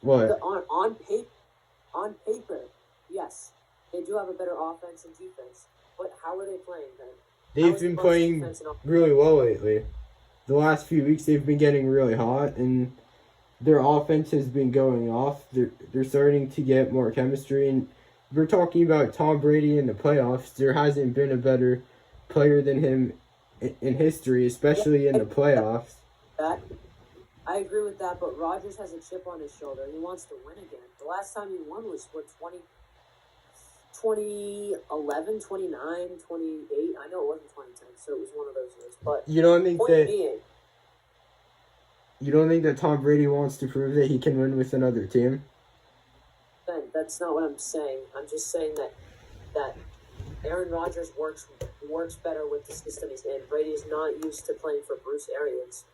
What? On paper, yes, they do have a better offense and defense. But how are they playing then? They've been playing really well lately. The last few weeks they've been getting really hot, and their offense has been going off. They're starting to get more chemistry, and we're talking about Tom Brady in the playoffs. There hasn't been a better player than him in history, especially in the playoffs. That I agree with that, but Rodgers has a chip on his shoulder. He wants to win again. The last time he won was, 2011, 29, 28. I know it wasn't 2010, so it was one of those years. But you don't think that Tom Brady wants to prove that he can win with another team? Ben, that's not what I'm saying. I'm just saying that Aaron Rodgers works better with the system he's in. Brady is not used to playing for Bruce Arians.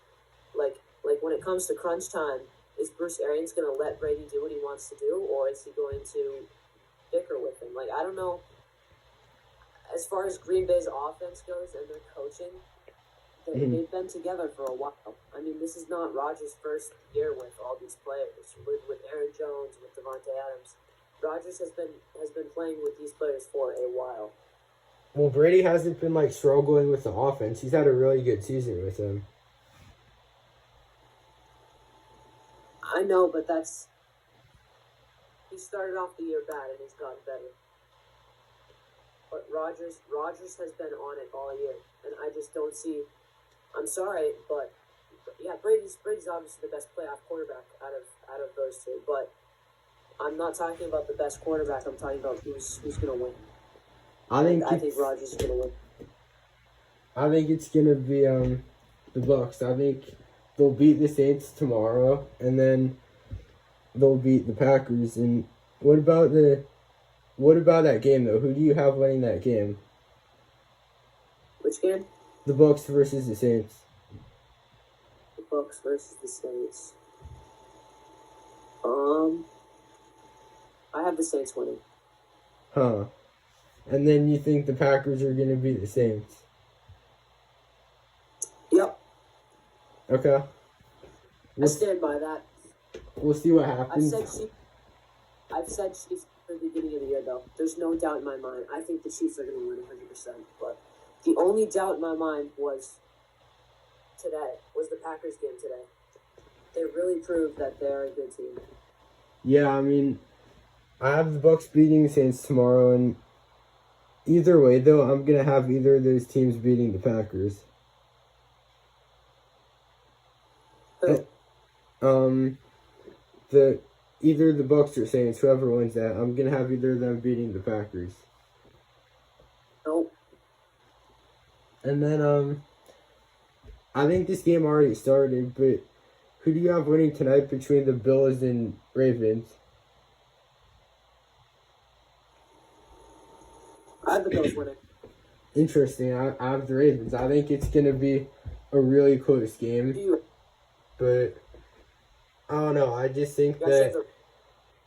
Like when it comes to crunch time, is Bruce Arians going to let Brady do what he wants to do, or is he going to bicker with him? Like, I don't know. As far as Green Bay's offense goes and their coaching, they've been together for a while. I mean, this is not Rodgers' first year with all these players, with Aaron Jones, with Devontae Adams. Rodgers has been playing with these players for a while. Well, Brady hasn't been struggling with the offense. He's had a really good season with him. I know, but he started off the year bad and he's gotten better. But Rodgers has been on it all year, and I just don't see. I'm sorry, but yeah, Brady's obviously the best playoff quarterback out of those two. But I'm not talking about the best quarterback. I'm talking about who's going to win. I think Rodgers is going to win. I think it's going to be the Bucs. I think they'll beat the Saints tomorrow, and then they'll beat the Packers. And what about that game though? Who do you have winning that game? Which game? The Bucs versus the Saints. The Bucs versus the Saints. I have the Saints winning. Huh. And then you think the Packers are going to beat the Saints? Yep. Okay. I stand by that. We'll see what happens. I've said Chiefs at the beginning of the year, though. There's no doubt in my mind. I think the Chiefs are going to win 100%. But the only doubt in my mind was the Packers game today. They really proved that they're a good team. Yeah, I mean, I have the Bucs beating the Saints tomorrow, and either way, though, I'm going to have either of those teams beating the Packers. Either the Bucs or Saints, whoever wins that, I'm gonna have either of them beating the Packers. Nope. And then I think this game already started, but who do you have winning tonight between the Bills and Ravens? I have the Bills winning. Interesting. I have the Ravens. I think it's gonna be a really close game. But I don't know. I just think that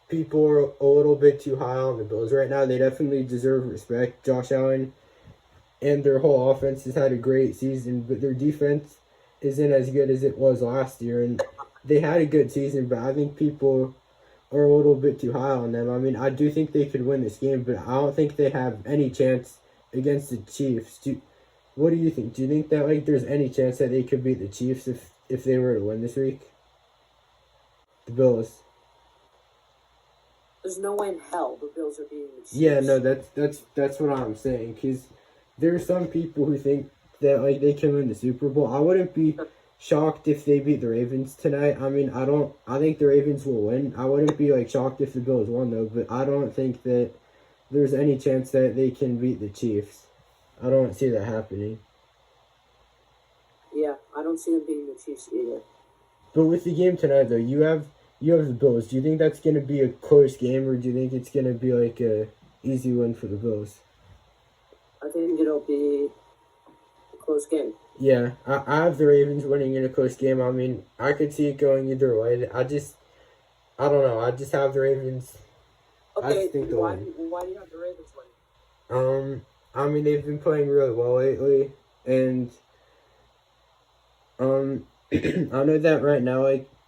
people are a little bit too high on the Bills right now. They definitely deserve respect. Josh Allen and their whole offense has had a great season, but their defense isn't as good as it was last year. And they had a good season, but I think people are a little bit too high on them. I mean, I do think they could win this game, but I don't think they have any chance against the Chiefs. What do you think? Do you think that there's any chance that they could beat the Chiefs if they were to win this week? The Bills. There's no way in hell the Bills are beating the Chiefs. Yeah, no, that's what I'm saying. Because there are some people who think that they can win the Super Bowl. I wouldn't be shocked if they beat the Ravens tonight. I mean, I think the Ravens will win. I wouldn't be shocked if the Bills won though. But I don't think that there's any chance that they can beat the Chiefs. I don't see that happening. Yeah, I don't see them beating the Chiefs either. But with the game tonight, though, you have the Bills. Do you think that's going to be a close game, or do you think it's going to be a easy win for the Bills? I think it'll be a close game. Yeah, I have the Ravens winning in a close game. I mean, I could see it going either way. I don't know. I just have the Ravens. Okay, why do you have the Ravens winning? I mean, they've been playing really well lately, and I know that right now,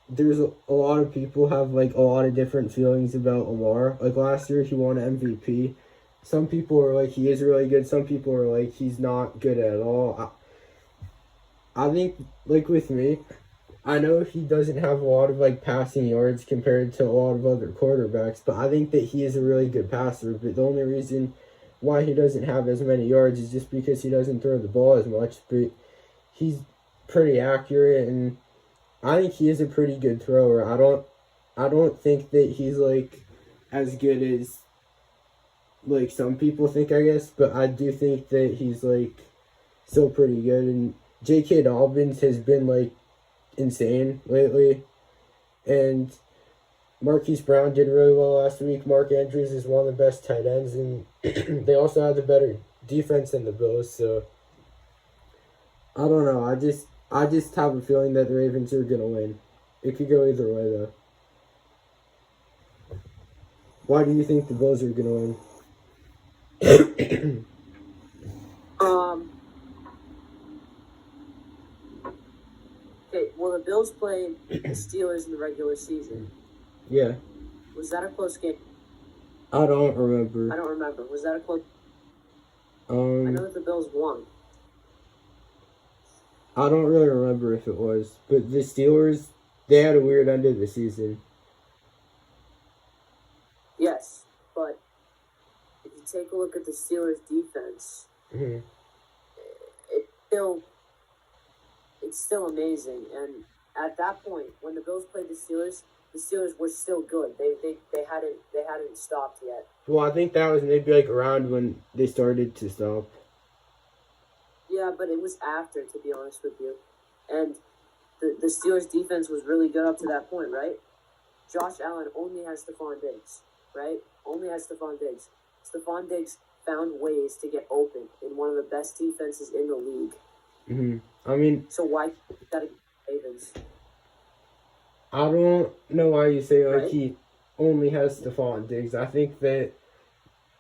there's a lot of people have like a lot of different feelings about Lamar. Like last year, he won MVP. Some people are like he is really good. Some people are like he's not good at all. I think like with me, I know he doesn't have a lot of like passing yards compared to a lot of other quarterbacks, but I think that he is a really good passer. But the only reason why he doesn't have as many yards is just because he doesn't throw the ball as much. But he's pretty accurate, and I think he is a pretty good thrower. I don't think that he's like as good as like some people think, I guess, but I do think that he's like still pretty good. And J.K. Dobbins has been like insane lately, and Marquise Brown did really well last week. Mark Andrews is one of the best tight ends, and they also have the better defense than the Bills. So I don't know. I just have a feeling that the Ravens are gonna win. It could go either way though. Why do you think the Bills are gonna win? Okay, well, the Bills played the Steelers in the regular season. Yeah. Was that a close game? I don't remember. I don't remember. Was that a close? I Um, know that the Bills won. I don't really remember if it was, but the Steelers, they had a weird end of the season. Yes, but if you take a look at the Steelers' defense, Mm-hmm. it's still amazing. And at that point, when the Bills played the Steelers were still good. They hadn't stopped yet. Well, I think that was maybe like around when they started to stop. Yeah, but it was after, to be honest with you. And the Steelers' defense was really good up to that point, right? Josh Allen only has Stephon Diggs, right? Only has Stephon Diggs. Stephon Diggs found ways to get open in one of the best defenses in the league. Mm-hmm. I mean, so why gotta get Ravens? I don't know why you say like right? he only has Stephon Diggs. I think that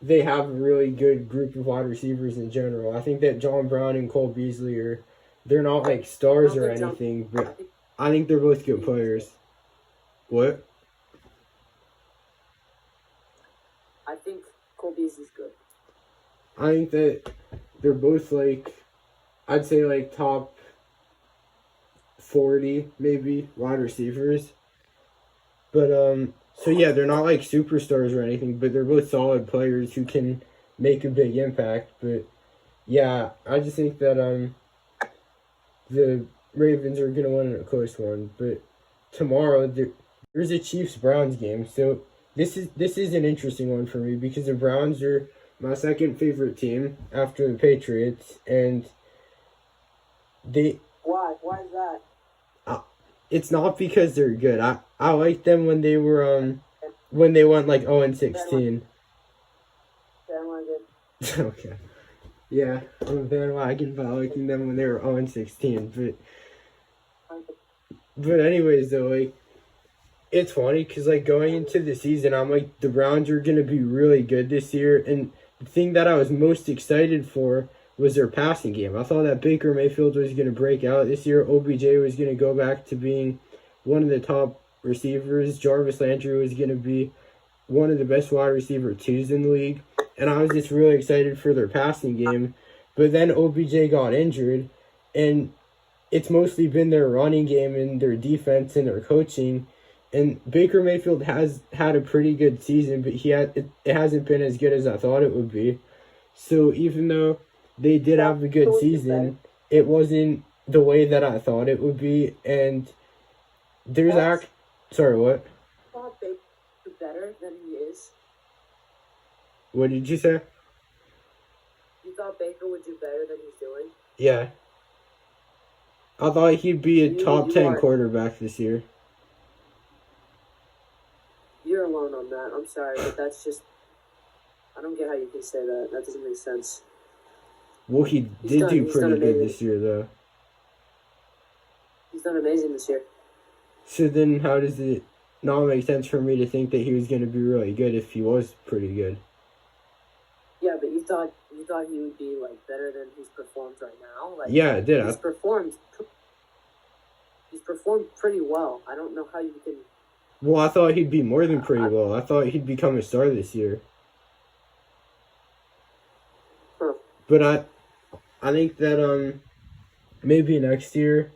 they have a really good group of wide receivers in general. I think that John Brown and Cole Beasley they're not like stars or anything, but I think they're both good players. What? I think Cole Beasley's good. I think that they're both like, I'd say like top 40 maybe wide receivers. But so yeah, they're not like superstars or anything, but they're both solid players who can make a big impact. But yeah, I just think that the Ravens are gonna win a close one. But tomorrow there's a Chiefs-Browns game, so this is an interesting one for me because the Browns are my second favorite team after the Patriots, and Why is that? It's not because they're good. I liked them when they were when they went like 0-16. Bandwagon. Okay. Yeah, I'm a bandwagon by liking them when they were 0-16. But anyways though, like it's funny because like going into the season, I'm like the Browns are gonna be really good this year, and the thing that I was most excited for was their passing game. I thought that Baker Mayfield was going to break out this year. OBJ was going to go back to being one of the top receivers. Jarvis Landry was going to be one of the best wide receiver twos in the league. And I was just really excited for their passing game. But then OBJ got injured, and it's mostly been their running game and their defense and their coaching. And Baker Mayfield has had a pretty good season, but it hasn't been as good as I thought it would be. So even though they did have a good season, it wasn't the way that I thought it would be, and there's sorry, what? I thought Baker would do better than he is. What did you say? You thought Baker would do better than he's doing? Yeah. I thought he'd be a top 10 quarterback this year. You're alone on that. I'm sorry, but that's just... I don't get how you can say that. That doesn't make sense. Well, he did do pretty good this year, though. He's done amazing this year. So then how does it not make sense for me to think that he was going to be really good if he was pretty good? Yeah, but you thought he would be, like, better than he's performed right now? Like, yeah, it did. He's performed... He's performed pretty well. I don't know how you can. Well, I thought he'd be more than pretty well. I thought he'd become a star this year. Huh. But I think that maybe next year,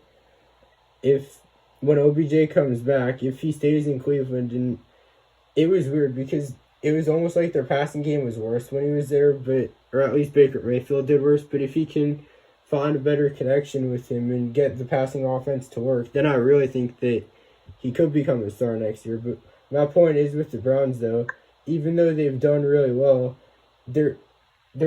if when OBJ comes back, if he stays in Cleveland, and it was weird because it was almost like their passing game was worse when he was there, or at least Baker Mayfield did worse. But if he can find a better connection with him and get the passing offense to work, then I really think that he could become a star next year. But my point is with the Browns, though, even though they've done really well, their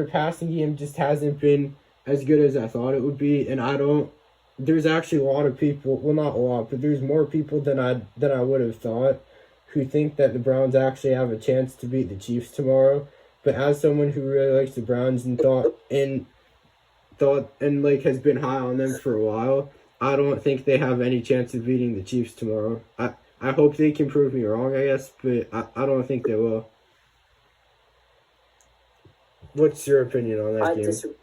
passing game just hasn't been as good as I thought it would be. And there's actually a lot of people, well, not a lot, but there's more people than I would have thought who think that the Browns actually have a chance to beat the Chiefs tomorrow. But as someone who really likes the Browns and thought like has been high on them for a while, I don't think they have any chance of beating the Chiefs tomorrow. I hope they can prove me wrong, I guess, but I don't think they will. What's your opinion on that game?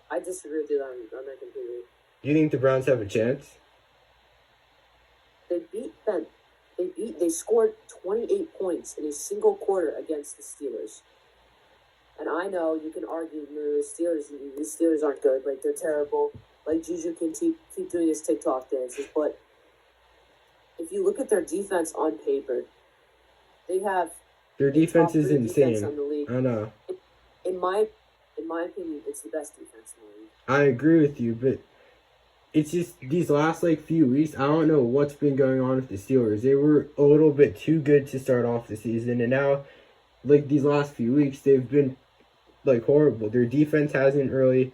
I disagree with you on that completely. You think the Browns have a chance? They scored 28 points in a single quarter against the Steelers. And I know you can argue the Steelers aren't good, like they're terrible. Like Juju can keep doing his TikTok dances, but if you look at their defense on paper, they have their defense is insane. Defense on the league. I know. In my opinion, it's the best defense in the league. I agree with you, but it's just these last few weeks, I don't know what's been going on with the Steelers. They were a little bit too good to start off the season, and now these last few weeks they've been horrible. Their defense hasn't really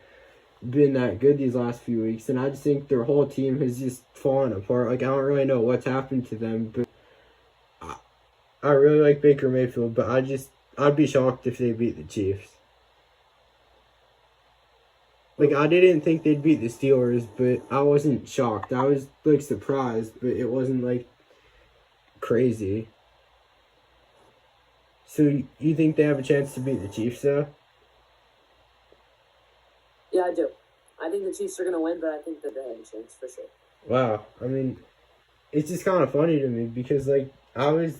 been that good these last few weeks, and I just think their whole team has just fallen apart. I don't really know what's happened to them, but I really like Baker Mayfield, but I'd be shocked if they beat the Chiefs. I didn't think they'd beat the Steelers, but I wasn't shocked. I was, surprised, but it wasn't, crazy. So, you think they have a chance to beat the Chiefs, though? Yeah, I do. I think the Chiefs are going to win, but I think that they have a chance, for sure. Wow. I mean, it's just kind of funny to me because, I was,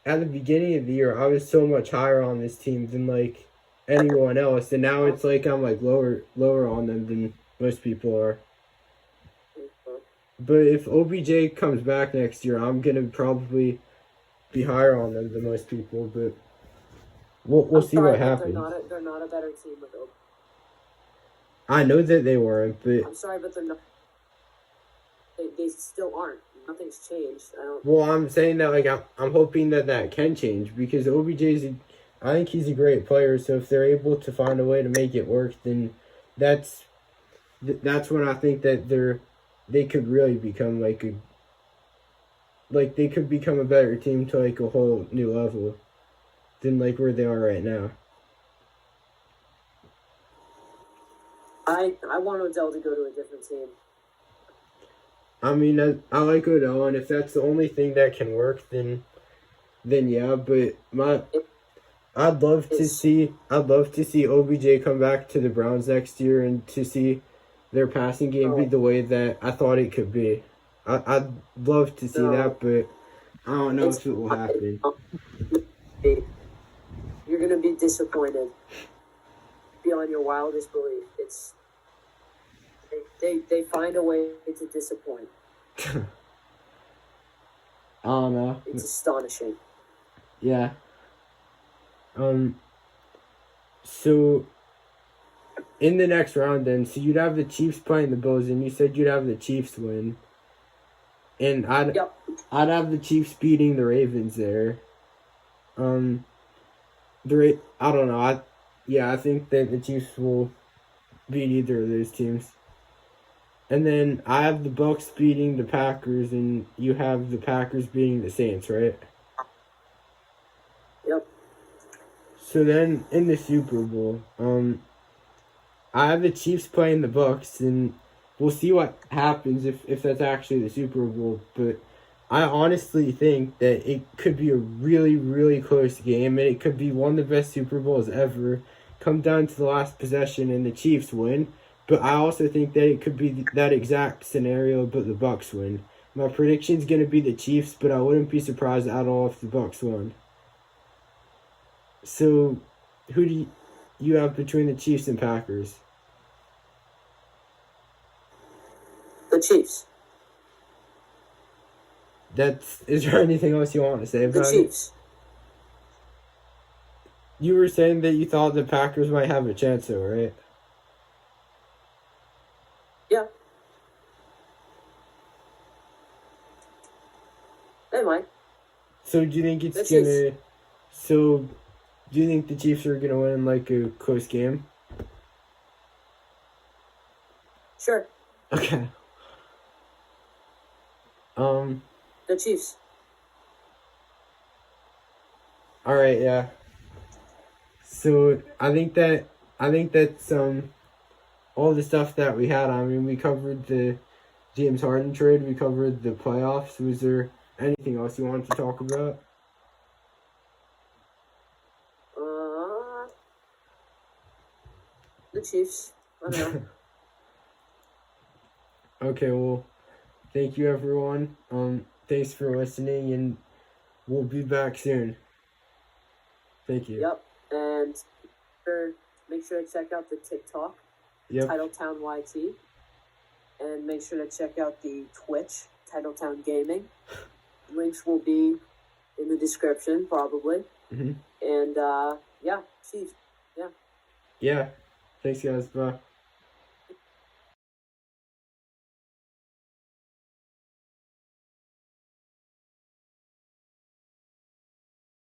at the beginning of the year, I was so much higher on this team than, anyone else, and now it's I'm lower on them than most people are. But if OBJ comes back next year, I'm gonna probably be higher on them than most people. But we'll see what happens. They're not a better team with OBJ. I know that they weren't, but I'm sorry, but they're not. They still aren't. Nothing's changed. Well, I'm saying that I'm hoping that can change because I think he's a great player, so if they're able to find a way to make it work, then that's when I think that they could really become they could become a better team to a whole new level than where they are right now. I want Odell to go to a different team. I mean, I like Odell, and if that's the only thing that can work, then yeah. But I'd love to see OBJ come back to the Browns next year and to see their passing game be the way that I thought it could be. I'd love to see that, but I don't know if it will happen. You're gonna be disappointed beyond your wildest belief. They find a way to disappoint. I don't know. It's astonishing. Yeah. So in the next round then, so you'd have the Chiefs playing the Bills, and you said you'd have the Chiefs win. And I'd have the Chiefs beating the Ravens there. I don't know. I think that the Chiefs will beat either of those teams. And then I have the Bucs beating the Packers, and you have the Packers beating the Saints, right? Yep. So then in the Super Bowl, I have the Chiefs playing the Bucs, and we'll see what happens if that's actually the Super Bowl. But I honestly think that it could be a really, really close game, and it could be one of the best Super Bowls ever. Come down to the last possession, and the Chiefs win. But I also think that it could be that exact scenario, but the Bucks win. My prediction's gonna be the Chiefs, but I wouldn't be surprised at all if the Bucks won. So, who do you have between the Chiefs and Packers? The Chiefs. Is there anything else you want to say about The Chiefs. You were saying that you thought the Packers might have a chance, though, right? Yeah. They might. So do you think it's The gonna? So, do you think the Chiefs are gonna win like a close game? Sure. Okay. The Chiefs. All right. Yeah. So I think that's all the stuff that we had. I mean, we covered the James Harden trade. We covered the playoffs. Was there anything else you wanted to talk about? The Chiefs. I don't know. Okay. Well, thank you, everyone. Thanks for listening, and we'll be back soon. Thank you. Yep. And make sure to check out the TikTok, Titletown YT, and make sure to check out the Twitch, Titletown Gaming. Links will be in the description, probably. Mm-hmm. And, Chiefs. Yeah. Yeah. Thanks, guys. Bye.